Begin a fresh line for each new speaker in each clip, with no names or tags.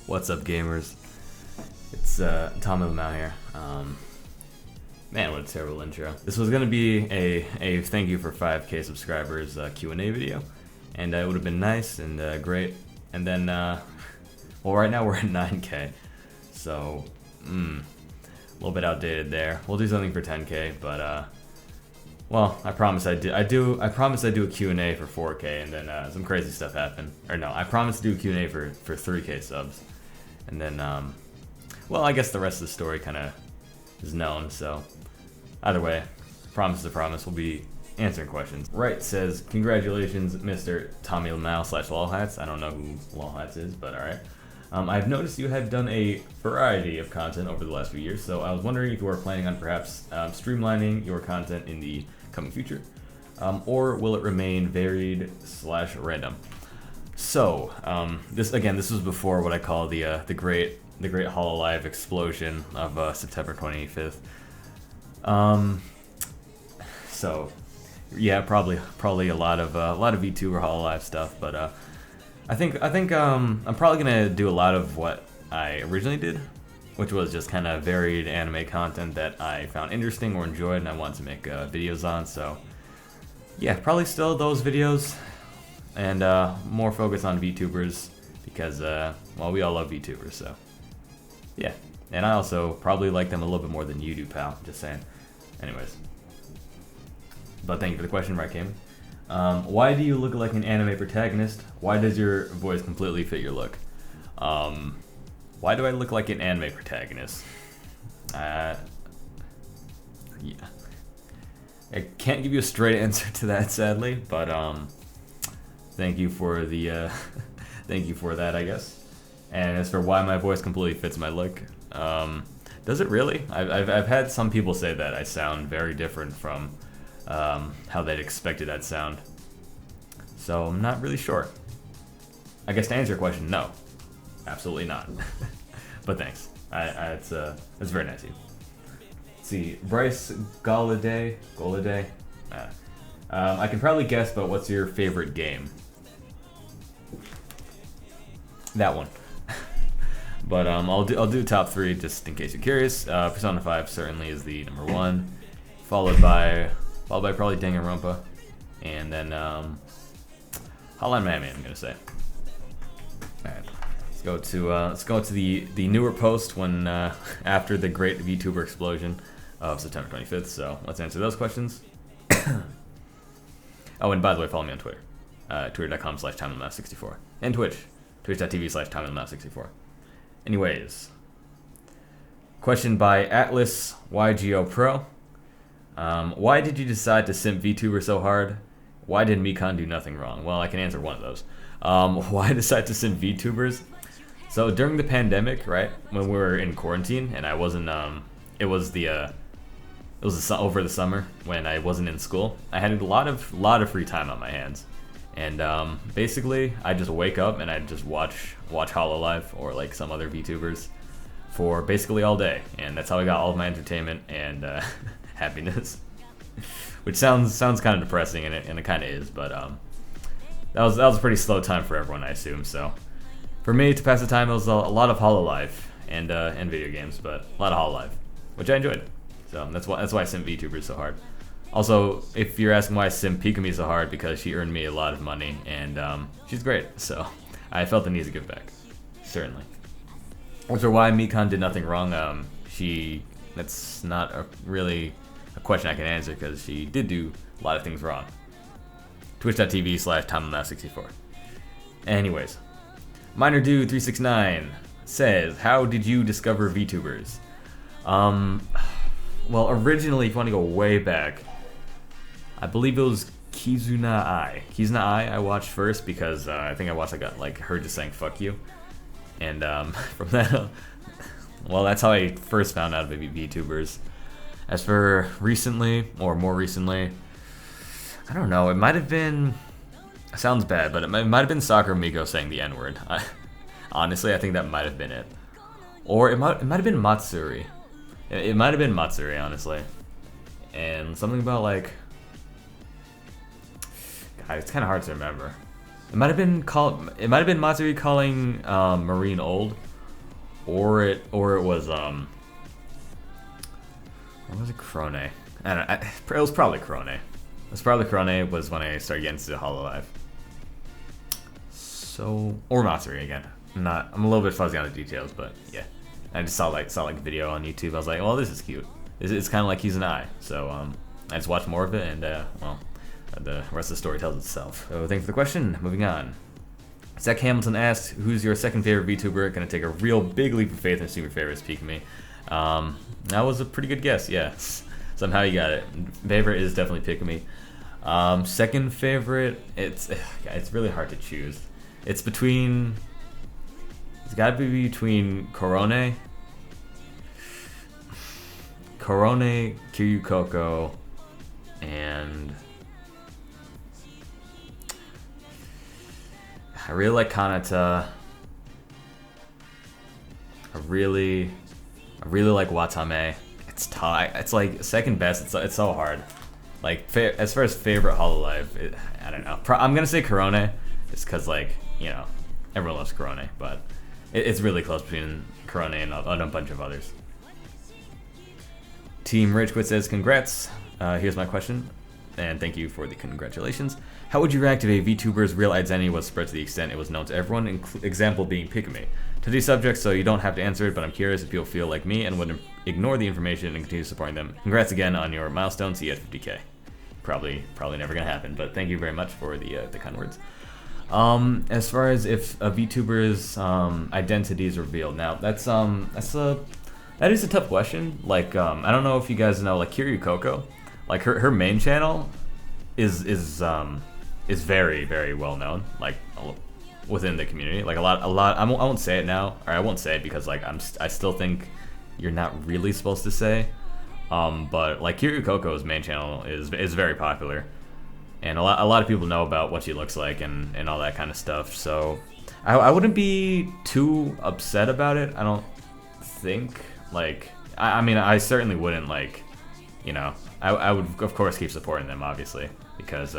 What's up, gamers? It's Tommylmao here. Man, what a terrible intro. This was gonna be a thank you for 5K subscribers Q&A video, and it would have been nice and great. And then, well, right now we're at 9K, so a little bit outdated there. We'll do something for 10K, but well, I promise I promise I do a Q&A for 4K, and then some crazy stuff happened. Or no, I promise to do a Q&A for 3K subs, and then well, I guess the rest of the story kind of is known. So either way, promise to promise, we'll be answering questions. Right says, congratulations, Mr. Tommylmao / lolhats. I don't know who lolhats is, but all right. I've noticed you have done a variety of content over the last few years, so I was wondering if you are planning on perhaps streamlining your content in the coming future, or will it remain varied / random? So this was before what I call the great Hololive explosion of September 25th. So yeah, probably a lot of VTuber Hololive stuff, but I think I'm probably gonna do a lot of what I originally did, which was just kind of varied anime content that I found interesting or enjoyed and I wanted to make videos on. So yeah, probably still those videos, and more focus on VTubers because well, we all love VTubers, so yeah. And I also probably like them a little bit more than you do, pal. Just saying. Anyways, but thank you for the question, right, Pikamee. Why do you look like an anime protagonist? Why does your voice completely fit your look? Why do I look like an anime protagonist? Yeah. I can't give you a straight answer to that, sadly, but thank you for the thank you for that, I guess. And as for why my voice completely fits my look, does it really? I've had some people say that I sound very different from how they'd expected I'd sound. So I'm not really sure. I guess to answer your question, no, absolutely not. But thanks. It's very nice of you. Let's see, Bryce Goladay. I can probably guess, but what's your favorite game? That one. But I'll do top 3 just in case you're curious. Persona 5 certainly is the number 1, followed by probably Danganronpa, and then Hotline Miami, I'm gonna say. All right, let's go to the newer post when after the great VTuber explosion of September 25th. So let's answer those questions. Oh, and by the way, follow me on Twitter, twitter.com/Tommylmao64, and twitch.tv/Tommylmao64. Anyways, question by Atlas YGO Pro. Why did you decide to simp VTuber so hard? Why did Mikan do nothing wrong? Well, I can answer one of those. Why decide to simp VTubers? So during the pandemic, right, when we were in quarantine and I wasn't, it was over the summer when I wasn't in school. I had a lot of free time on my hands, and basically I just wake up and I just watch Hololive or like some other VTubers for basically all day, and that's how I got all of my entertainment and happiness. Which sounds kind of depressing, and it kind of is, but that was a pretty slow time for everyone, I assume. So for me, to pass the time, it was a lot of Hololive and video games, but a lot of Hololive, which I enjoyed. So that's why I simp VTubers so hard. Also, if you're asking why I simp Pikamee so hard, because she earned me a lot of money, and she's great, so I felt the need to give back, certainly. As for why Mikan did nothing wrong, that's not really a question I can answer, because she did do a lot of things wrong. Twitch.tv/Tommylmao64. Anyways, MinerDude369 says, how did you discover VTubers? Well, originally, if you want to go way back, I believe it was Kizuna Ai. Kizuna Ai I watched first because I think I watched like her just saying "fuck you," and from that, well, that's how I first found out about VTubers. As for recently, or more recently, I don't know. It might have been. It sounds bad, but it might have been Sakura Miko saying the N-word. Honestly, I think that might have been it, or it might have been Matsuri. It might have been Matsuri, honestly, and something about like. God, it's kind of hard to remember. It might have been Matsuri calling Marine old, or it was or was it Krone? I don't know. It was probably Krone. It was probably Krone was when I started getting into Hololive. So, or Matsuri again. I'm a little bit fuzzy on the details, but yeah. I just saw like a video on YouTube. I was like, well, this is cute. It's kind of like he's an eye. So I just watched more of it, and well, the rest of the story tells itself. So thanks for the question. Moving on. Zach Hamilton asked, who's your second favorite VTuber? Gonna take a real big leap of faith and assume your favorite is Pikamee. That was a pretty good guess, yeah. Somehow you got it. Favorite is definitely Pikamee. Second favorite, it's really hard to choose. It's gotta be between Korone, Kiryu Coco, and I really like Kanata. I really like Watame. It's tie. It's like second best. It's so hard. Like as far as favorite Hololive, I don't know. I'm gonna say Korone, just because like everyone loves Korone, but it's really close between Korone and a bunch of others. Team Richquit says, congrats. Here's my question, and thank you for the congratulations. How would you react if a VTuber's real identity was spread to the extent it was known to everyone, example being Pikamee? Touchy subject, so you don't have to answer it, but I'm curious if people feel like me and would ignore the information and continue supporting them. Congrats again on your milestone, see you at 50K. Probably never gonna happen, but thank you very much for the kind words. As far as if a VTuber's identity is revealed, now that is a tough question. Like I don't know if you guys know, like Kiryu Coco, like her main channel is very, very well known, like within the community. Like a lot. I won't say it now, or I won't say it because like I still think you're not really supposed to say. But like Kiryu Coco's main channel is very popular, and a lot of people know about what she looks like and all that kind of stuff. So I wouldn't be too upset about it. I don't think. Like I mean, I certainly wouldn't like, I would of course keep supporting them, obviously, because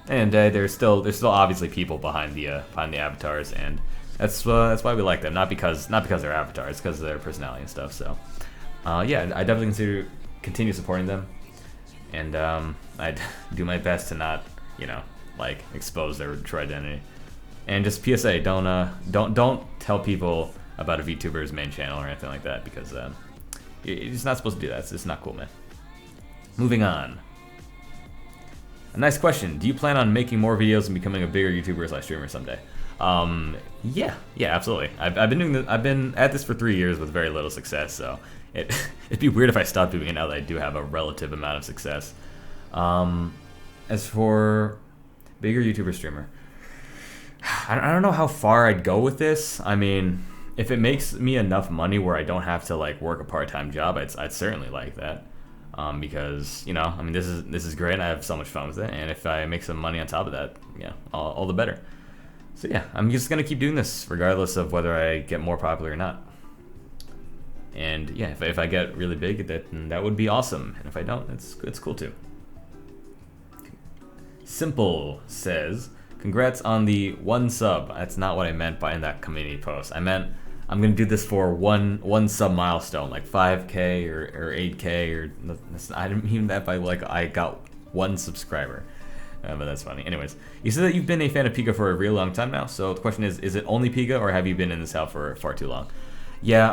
and there's still obviously people behind the avatars, and that's why we like them, not because they're avatars, because of their personality and stuff. So yeah, I definitely continue supporting them, and I'd do my best to not like expose their true identity. And just PSA, don't tell people about a VTuber's main channel or anything like that, because you're just not supposed to do that. It's just not cool, man. Moving on. A nice question. Do you plan on making more videos and becoming a bigger YouTuber / streamer someday? Yeah, absolutely. I've been doing this. I've been at this for 3 years with very little success, so it'd be weird if I stopped doing it now that I do have a relative amount of success. As for bigger YouTuber streamer, I don't know how far I'd go with this. I mean, if it makes me enough money where I don't have to like work a part-time job, I'd certainly like that. Because I mean, this is great. I have so much fun with it, and if I make some money on top of that, yeah, all the better. So yeah, I'm just gonna keep doing this regardless of whether I get more popular or not. And yeah, if I get really big, that would be awesome. And if I don't, it's cool too. Simple says, congrats on the 1 sub. That's not what I meant by in that community post. I meant I'm gonna do this for one sub milestone, like 5K or 8K, or I didn't mean that by like I got 1 subscriber. But that's funny. Anyways, you said that you've been a fan of Pika for a real long time now. So the question is it only Pika, or have you been in this house for far too long? Yeah.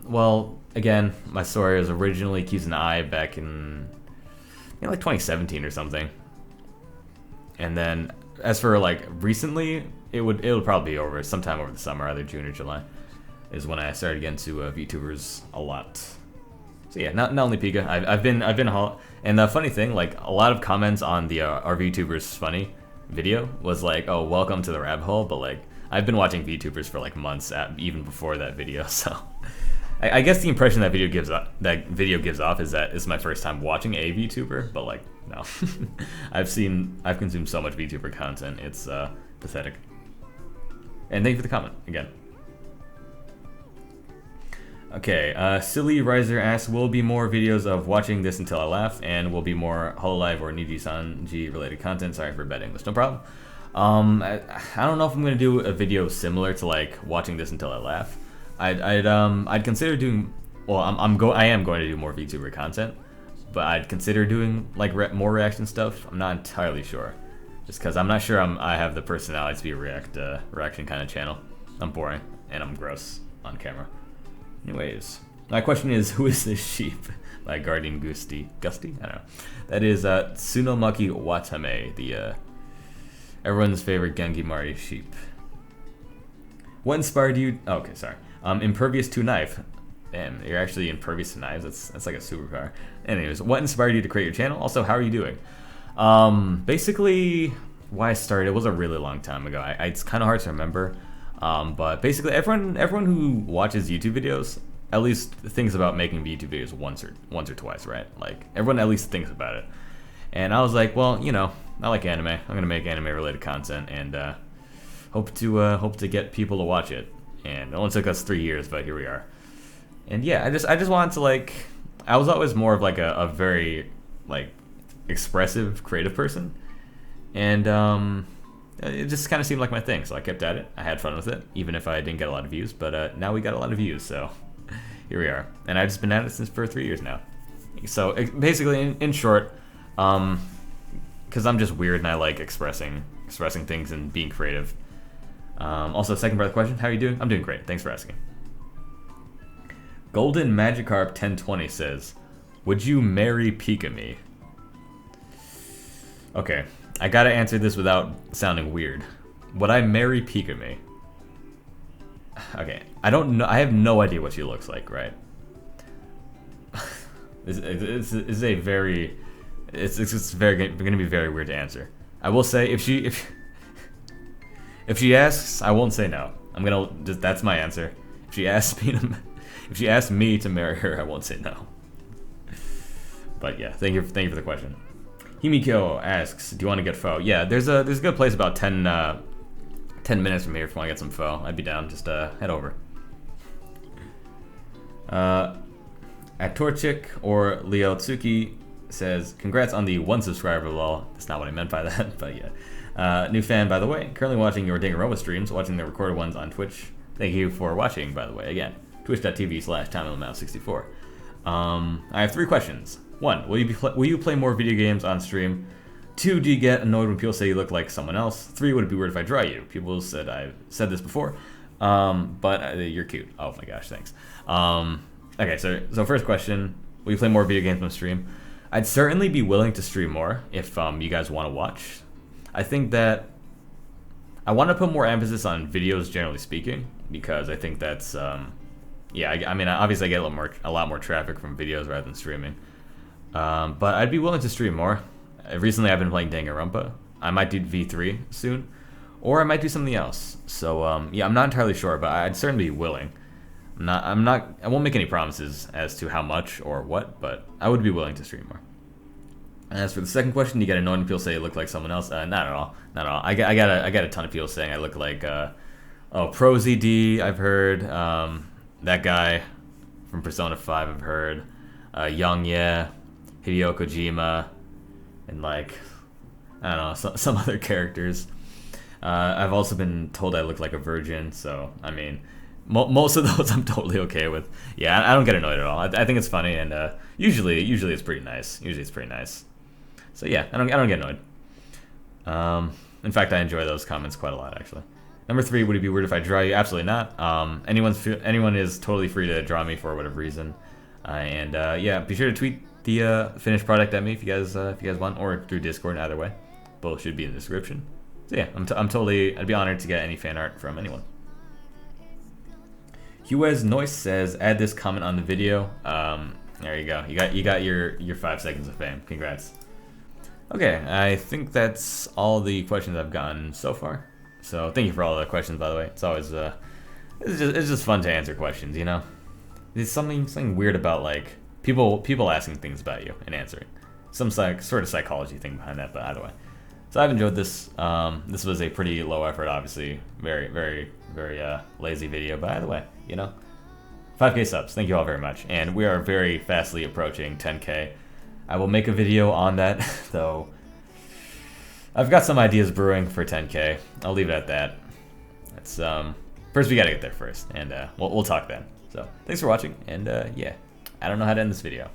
Well, again, my story was originally Q's and I back in like 2017 or something, and then as for like recently, it would probably be sometime over the summer, either June or July, is when I started getting to VTubers a lot. So yeah, not only Pika. I've been and the funny thing, like a lot of comments on the our VTubers funny video was like, oh, welcome to the rabbit hole. But like I've been watching VTubers for like months even before that video. So I guess the impression that video gives off is that it's my first time watching a VTuber. But like no, I've consumed so much VTuber content. It's pathetic. And thank you for the comment again. Okay, Silly Riser asks, will be more videos of watching this until I laugh, and will be more Hololive or Niji-Sanji related content. Sorry for bad English, no problem. I don't know if I'm going to do a video similar to like watching this until I laugh. I'd consider doing. Well, I am going to do more VTuber content, but I'd consider doing like more reaction stuff. I'm not entirely sure, just because I'm not sure I have the personality to be a reaction kind of channel. I'm boring and I'm gross on camera. Anyways, my question is, who is this sheep? By Guardian Gusty? I don't know. That is Tsunomaki Watame, the everyone's favorite Genki Mari sheep. What inspired you? Oh, okay, sorry. Impervious to knife. Damn, you're actually impervious to knives. That's like a superpower. Anyways, what inspired you to create your channel? Also, how are you doing? Basically, why I started, it was a really long time ago. It's kind of hard to remember. But basically, everyone who watches YouTube videos at least thinks about making YouTube videos once or twice, right? Like everyone at least thinks about it. And I was like, well, you know, I like anime. I'm gonna make anime-related content and hope to get people to watch it. And it only took us 3 years, but here we are. And yeah, I just wanted to like. I was always more of like a very like expressive, creative person, and it just kind of seemed like my thing. So I kept at it. I had fun with it, even if I didn't get a lot of views. But now we got a lot of views, so here we are. And I've just been at it for 3 years now. So basically, in short, because I'm just weird and I like expressing things and being creative. Also, second part of the question, how are you doing? I'm doing great. Thanks for asking. Golden Magikarp 1020 says, would you marry Pikamee? Okay, I gotta answer this without sounding weird. Would I marry Pikamee? Okay, I don't know. I have no idea what she looks like, right? It's gonna be very weird to answer. I will say if she asks, I won't say no. That's my answer. If she asks me to marry her, I won't say no. But yeah, thank you for the question. Himikyo asks, do you want to get pho? Yeah, there's a good place about 10 minutes from here if you want to get some pho. I'd be down. Just head over. Atorchik or Leo Tsuki says, congrats on the 1 subscriber, lol. That's not what I meant by that, but yeah. New fan, by the way. Currently watching your Danganronpa streams, watching the recorded ones on Twitch. Thank you for watching, by the way, again. Twitch.tv/Tommylmao64. I have 3 questions. 1, will you play more video games on stream? 2, do you get annoyed when people say you look like someone else? 3, would it be weird if I draw you? People said I've said this before, but you're cute. Oh my gosh, thanks. Okay, so first question, will you play more video games on stream? I'd certainly be willing to stream more if you guys want to watch. I think that I want to put more emphasis on videos, generally speaking, because I think that's yeah. I mean, obviously, I get a lot more traffic from videos rather than streaming. But I'd be willing to stream more. Recently, I've been playing Danganronpa. I might do V3 soon, or I might do something else. So yeah, I'm not entirely sure, but I'd certainly be willing. I won't make any promises as to how much or what, but I would be willing to stream more. And as for the second question, you get annoyed when people say you look like someone else. Not at all. I got a ton of people saying I look like ProZD. I've heard that guy from Persona 5. I've heard Young Ye, Hideo Kojima, and like I don't know some other characters. I've also been told I look like a virgin. So I mean, most of those I'm totally okay with. Yeah, I don't get annoyed at all. I think it's funny, and usually it's pretty nice. So yeah, I don't get annoyed. In fact, I enjoy those comments quite a lot, actually. Number 3, would it be weird if I draw you? Absolutely not. Anyone is totally free to draw me for whatever reason. And yeah, be sure to tweet the finished product at me if you guys want, or through Discord. Either way, both should be in the description. So yeah, I'd be honored to get any fan art from anyone. Huez Noise says, add this comment on the video. There you go. You got your 5 seconds of fame. Congrats. Okay, I think that's all the questions I've gotten so far. So thank you for all the questions, by the way. It's always it's just fun to answer questions, you know. There's something weird about like people asking things about you and answering. Some sort of psychology thing behind that, but either way. So I've enjoyed this. This was a pretty low effort, obviously, very lazy video, but either way, you know. 5K subs, thank you all very much, and we are very fastly approaching 10K. I will make a video on that, though. I've got some ideas brewing for 10K. I'll leave it at that. It's first we gotta get there first, and we'll talk then. So thanks for watching, and yeah, I don't know how to end this video.